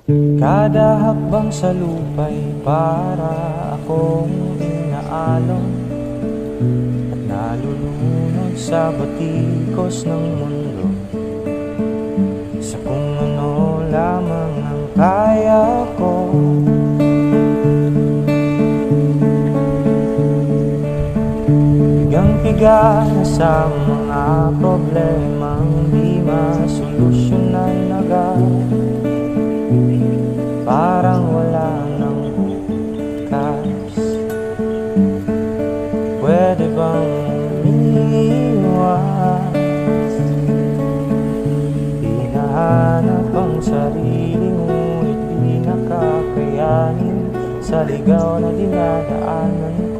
Kada hakbang sa lupa'y para akong inaalon at nalulunod sa batikos ng mundo, sa kung ano lamang ang kaya ko. Pigang-piga na sa mga problemang di masolusyonan agad, parang wala nang bukas. Pwede bang umiwas? Hinahanap ang sarili ngunit di nakakayanin sa ligaw na dinadaanan